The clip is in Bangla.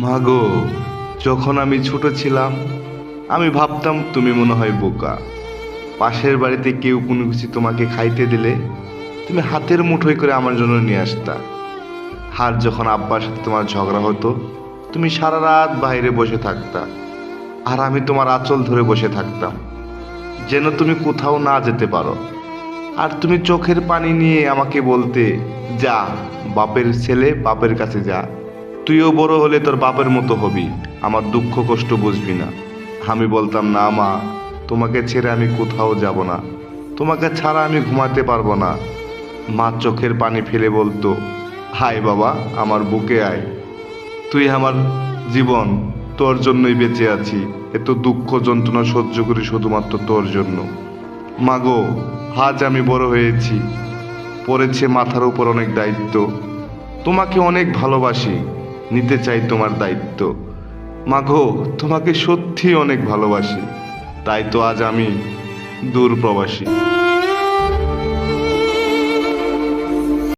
মাগো, যখন আমি ছোট ছিলাম আমি ভাবতাম তুমি মনে হয় বোকা। পাশের বাড়িতে কেউ কোনো কিছু তোমাকে খাইতে দিলে তুমি হাতের মুঠোয় করে আমার জন্য নিয়ে আসতা। আর যখন আব্বার সাথে তোমার ঝগড়া হতো তুমি সারা রাত বাইরে বসে থাকতা, আর আমি তোমার আঁচল ধরে বসে থাকতাম যেন তুমি কোথাও না যেতে পারো। আর তুমি চোখের পানি নিয়ে আমাকে বলতে, যা, বাপের ছেলে বাপের কাছে যা, তুইও বড় হলে তোর বাপের মতো হবি, আমার দুঃখ কষ্ট বুঝবি না। আমি বলতাম, না মা, তোমাকে ছেড়ে আমি কোথাও যাব না, তোমাকে ছাড়া আমি ঘুমাতে পারবো না। মা চোখের পানি ফেলে বলতো, হায় বাবা, আমার বুকে আয়, তুই আমার জীবন, তোর জন্যই বেঁচে আছি, এত দুঃখ যন্ত্রণা সহ্য করি শুধুমাত্র তোর জন্য। মাগো, আজ আমি বড় হয়েছি, পড়েছে মাথার উপর অনেক দায়িত্ব, তোমাকে অনেক ভালোবাসি, নিতে চাই তোমার দায়িত্ব। মাগো, তোমাকে সত্যি অনেক ভালোবাসি, তাই তো আজ আমি দূর প্রবাসী।